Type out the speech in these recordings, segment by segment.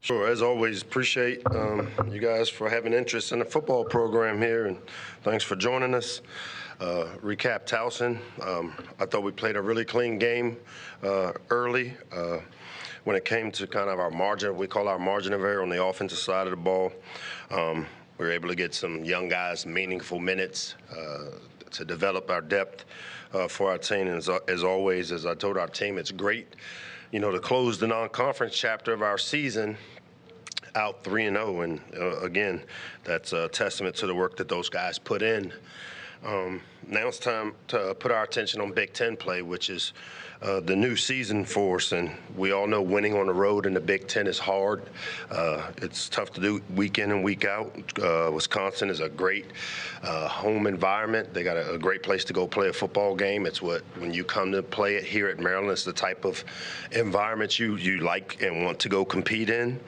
Sure. As always, appreciate you guys for having interest in the football program here, and thanks for joining us. Recap Towson. I thought we played a really clean game early. When it came to kind of our margin, we call our margin of error on the offensive side of the ball. We were able to get some young guys meaningful minutes to develop our depth for our team. And as always, as I told our team, it's great, to close the non-conference chapter of our season out 3-0, and again, that's a testament to the work that those guys put in. Now it's time to put our attention on Big Ten play, which is the new season for us, and we all know winning on the road in the Big Ten is hard. It's tough to do week in and week out. Wisconsin is a great home environment. They got a great place to go play a football game. It's when you come to play it here at Maryland, it's the type of environment you like and want to go compete in.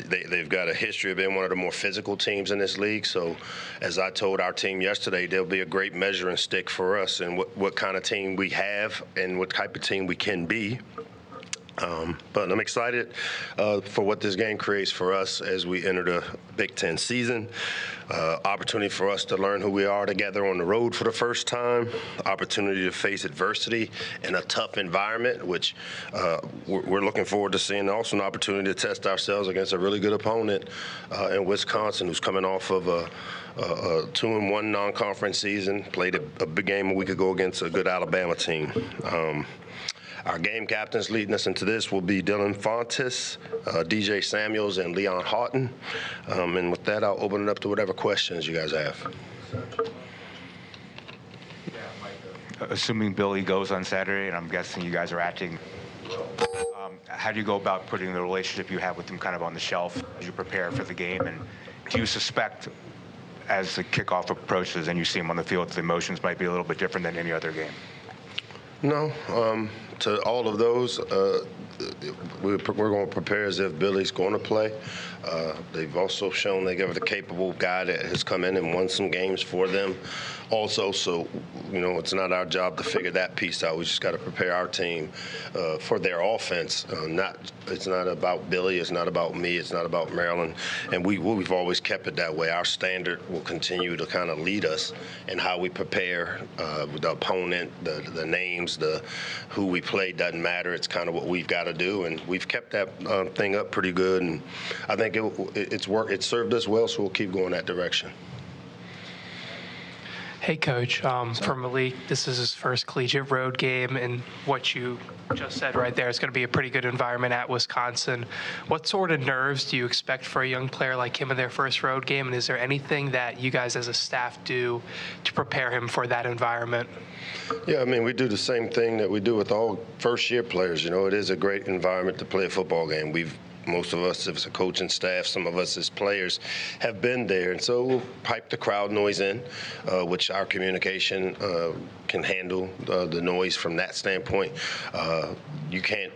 They've got a history of being one of the more physical teams in this league. So, as I told our team yesterday, they'll be a great measuring stick for us and what kind of team we have and what type of team we can be. But I'm excited for what this game creates for us as we enter the Big Ten season. Opportunity for us to learn who we are together on the road for the first time. Opportunity to face adversity in a tough environment, which we're looking forward to seeing. Also an opportunity to test ourselves against a really good opponent in Wisconsin, who's coming off of a 2-1 non-conference season. Played a big game a week ago against a good Alabama team. Our game captains leading us into this will be Dylan Fontes, DJ Samuels, and Leon Houghton. And with that, I'll open it up to whatever questions you guys have. Assuming Billy goes on Saturday, and I'm guessing you guys are acting, how do you go about putting the relationship you have with him kind of on the shelf as you prepare for the game? And do you suspect, as the kickoff approaches and you see him on the field, the emotions might be a little bit different than any other game? No. To all of those, we're going to prepare as if Billy's going to play. They've also shown they're a capable guy that has come in and won some games for them also. So, it's not our job to figure that piece out. We just got to prepare our team for their offense. It's not about Billy. It's not about me. It's not about Maryland. And we've always kept it that way. Our standard will continue to kind of lead us in how we prepare with the opponent, the names, who we play doesn't matter. It's kind of what we've got to do, and we've kept that thing up pretty good. And I think it's worked. It served us well, so we'll keep going that direction. Hey, Coach. For Malik, this is his first collegiate road game, and what you just said right there, it's going to be a pretty good environment at Wisconsin. What sort of nerves do you expect for a young player like him in their first road game, and is there anything that you guys as a staff do to prepare him for that environment? Yeah, we do the same thing that we do with all first-year players. It is a great environment to play a football game. Most of us as a coaching staff, some of us as players have been there. And so we'll pipe the crowd noise in, which our communication can handle the noise from that standpoint. You can't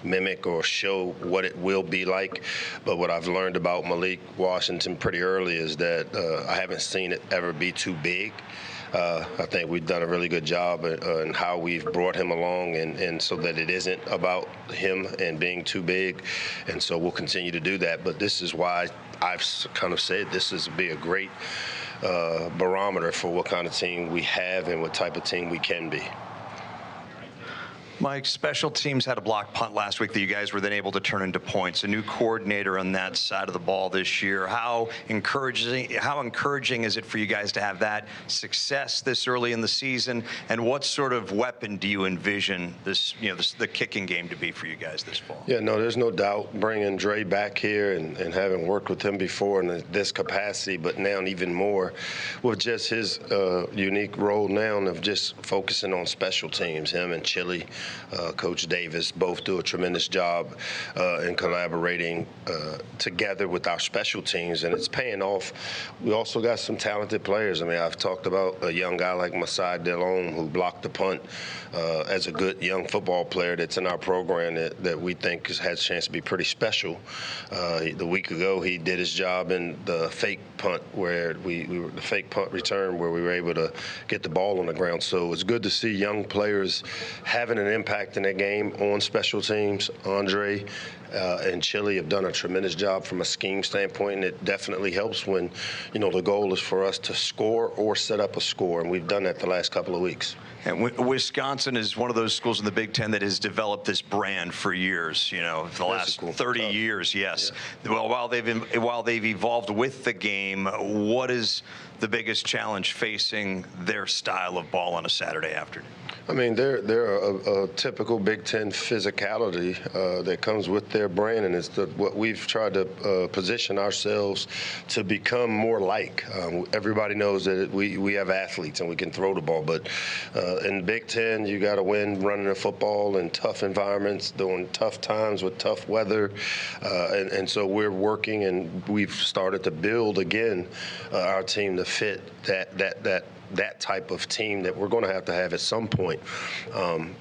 mimic or show what it will be like. But what I've learned about Malik Washington pretty early is that I haven't seen it ever be too big. I think we've done a really good job in how we've brought him along and so that it isn't about him and being too big. And so we'll continue to do that. But this is why I've kind of said this is be a great barometer for what kind of team we have and what type of team we can be. Mike, special teams had a block punt last week that you guys were then able to turn into points. A new coordinator on that side of the ball this year. How encouraging is it for you guys to have that success this early in the season? And what sort of weapon do you envision the kicking game to be for you guys this fall? Yeah, no, there's no doubt bringing Dre back here and having worked with him before in this capacity, but now even more with just his unique role now of just focusing on special teams. Him and Chili. Coach Davis both do a tremendous job in collaborating together with our special teams, and it's paying off. We also got some talented players. I've talked about a young guy like Masai Delhomme who blocked the punt as a good young football player that's in our program that we think has a chance to be pretty special. The week ago, he did his job in the fake punt where the fake punt return where we were able to get the ball on the ground. So it's good to see young players having an impact in that game on special teams. Andre and Chile have done a tremendous job from a scheme standpoint, and it definitely helps when, the goal is for us to score or set up a score, and we've done that the last couple of weeks. And Wisconsin is one of those schools in the Big Ten that has developed this brand for years, the last 30 years, yes. Yeah. Well, while they've evolved with the game, what is the biggest challenge facing their style of ball on a Saturday afternoon? I mean, they're a typical Big Ten physicality that comes with their brand, and it's what we've tried to position ourselves to become more like. Everybody knows that we have athletes and we can throw the ball, but in Big Ten, you got to win running the football in tough environments, during tough times with tough weather, and so we're working, and we've started to build again our team to fit that type of team that we're going to have at some point.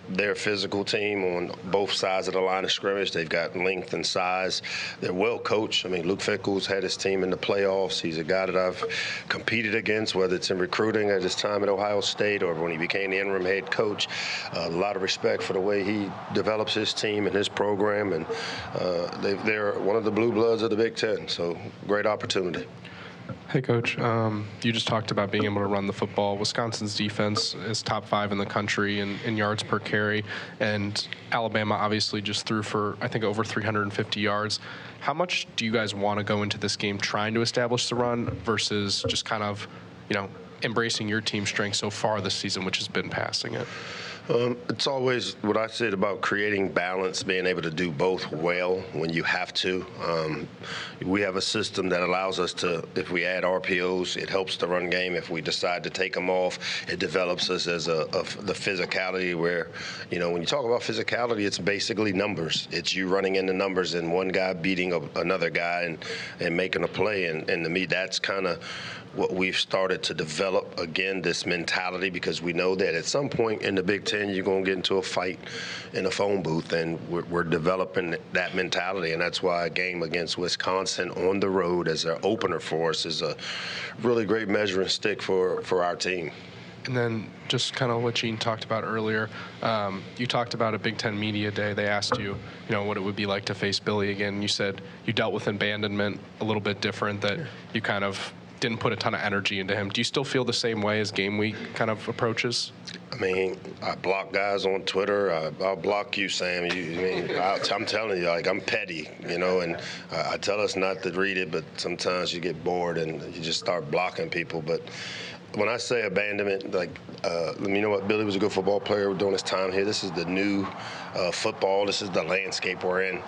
They're a physical team on both sides of the line of scrimmage. They've got length and size. They're well coached. I mean, Luke Fickell's had his team in the playoffs. He's a guy that I've competed against, whether it's in recruiting at his time at Ohio State or when he became the interim head coach. A lot of respect for the way he develops his team and his program, and they're one of the blue bloods of the Big Ten, so great opportunity. Hey, Coach. You just talked about being able to run the football. Wisconsin's defense is top 5 in the country in yards per carry, and Alabama obviously just threw for, I think, over 350 yards. How much do you guys want to go into this game trying to establish the run versus just kind of, embracing your team's strength so far this season, which has been passing it? It's always what I said about creating balance, being able to do both well when you have to. We have a system that allows us to, if we add RPOs, it helps the run game. If we decide to take them off, it develops us as the physicality where, when you talk about physicality, it's basically numbers. It's you running into numbers and one guy beating another guy and making a play. And to me, that's kind of what we've started to develop, again, this mentality, because we know that at some point in the Big Ten, you're going to get into a fight in a phone booth, and we're developing that mentality, and that's why a game against Wisconsin on the road as an opener for us is a really great measuring stick for our team. And then just kind of what Gene talked about earlier, you talked about a Big Ten Media Day. They asked you, what it would be like to face Billy again. You said you dealt with abandonment a little bit different, that you kind of didn't put a ton of energy into him. Do you still feel the same way as game week kind of approaches? I mean, I block guys on Twitter. I'll block you, Sam. I'm telling you, I'm petty, and I tell us not to read it, but sometimes you get bored and you just start blocking people. But when I say abandonment, you know what? Billy was a good football player during his time here. This is the new football. This is the landscape we're in.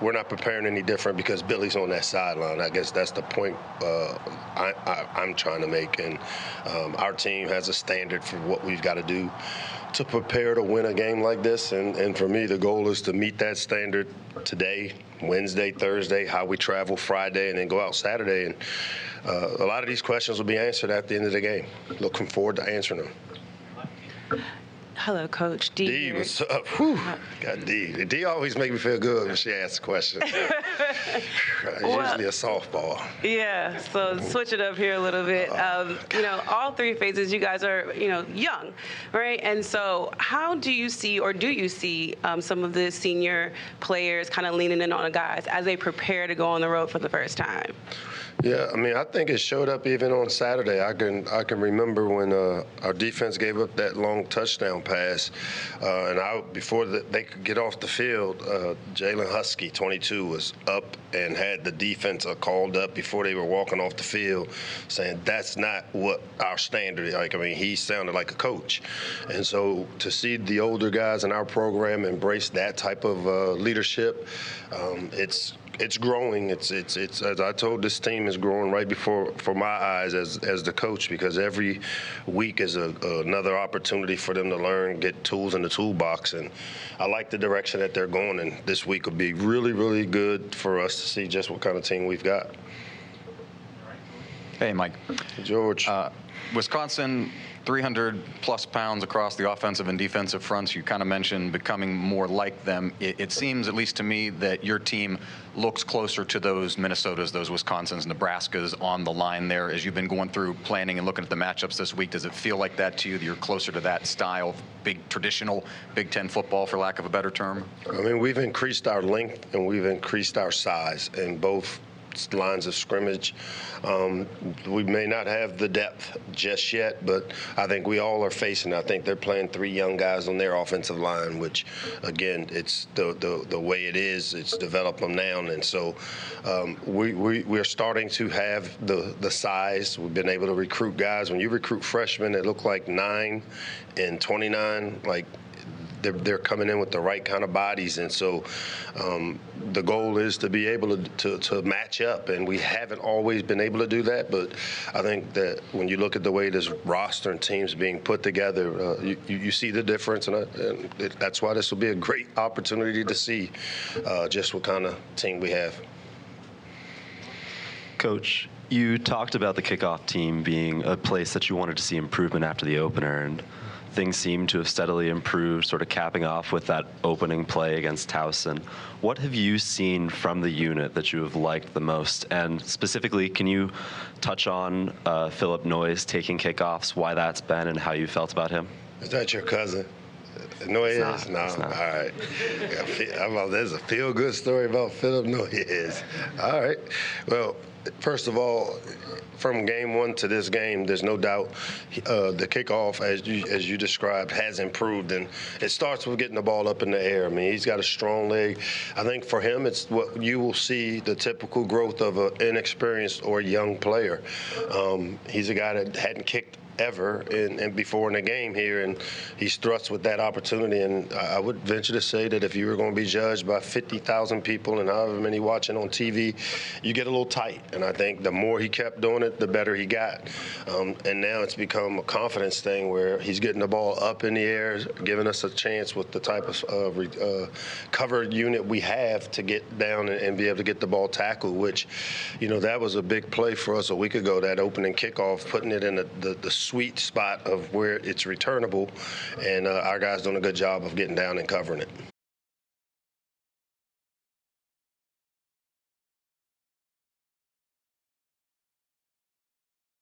We're not preparing any different because Billy's on that sideline. I guess that's the point I'm trying to make. And our team has a standard for what we've got to do to prepare to win a game like this. And for me, the goal is to meet that standard today, Wednesday, Thursday, how we travel Friday, and then go out Saturday. And a lot of these questions will be answered at the end of the game. Looking forward to answering them. Hello, Coach. D, what's up? Whew. Got D. D always make me feel good when she asks questions. Usually a softball. Yeah, so switch it up here a little bit. All 3 phases, you guys are, young, right? And so how do you see some of the senior players kind of leaning in on the guys as they prepare to go on the road for the first time? Yeah, I think it showed up even on Saturday. I can remember when our defense gave up that long touchdown pass, and before they could get off the field, Jalen Husky, 22, was up and had the defense called up before they were walking off the field, saying that's not what our standard is. He sounded like a coach, and so to see the older guys in our program embrace that type of leadership, it's growing. It's as I told, this team is growing right before my eyes as the coach, because every week is another opportunity for them to learn, get tools in the toolbox, and I like the direction that they're going. And this week will be really, really good for us to see just what kind of team we've got. Hey, Mike. George. Wisconsin, 300-plus pounds across the offensive and defensive fronts. You kind of mentioned becoming more like them. It seems, at least to me, that your team looks closer to those Minnesotas, those Wisconsins, Nebraskas on the line there. As you've been going through planning and looking at the matchups this week, does it feel like that to you, that you're closer to that style of big, traditional Big Ten football, for lack of a better term? I mean, we've increased our length and we've increased our size in both lines of scrimmage. We may not have the depth just yet, but I think we all are facing. I think they're playing 3 young guys on their offensive line, which, again, it's the way it is. It's developed them now, and so we're starting to have the size. We've been able to recruit guys. When you recruit freshmen that look like 9 and 29, like, they're coming in with the right kind of bodies, and so the goal is to be able to match up, and we haven't always been able to do that. But I think that when you look at the way this roster and teams being put together, you see the difference, and that's why this will be a great opportunity to see just what kind of team we have. Coach, you talked about the kickoff team being a place that you wanted to see improvement after the opener, and things seem to have steadily improved, sort of capping off with that opening play against Towson. What have you seen from the unit that you have liked the most? And specifically, can you touch on Philip Noyes taking kickoffs, why that's been, and how you felt about him? Is that your cousin? Noyes? No. It's not. All right. There's a feel-good story about Philip Noyes. All right. Well, first of all, from game 1 to this game, there's no doubt the kickoff, as you described, has improved, and it starts with getting the ball up in the air. I mean, he's got a strong leg. I think for him, it's what you will see, the typical growth of an inexperienced or young player. He's a guy that hadn't kicked ever and before in the game here, and he's thrust with that opportunity. And I would venture to say that if you were going to be judged by 50,000 people and however many watching on TV, you get a little tight. And I think the more he kept doing it, the better he got. And now it's become a confidence thing where he's getting the ball up in the air, giving us a chance with the type of covered unit we have to get down and be able to get the ball tackled, which, that was a big play for us a week ago, that opening kickoff, putting it in the sweet spot of where it's returnable, and our guys doing a good job of getting down and covering it.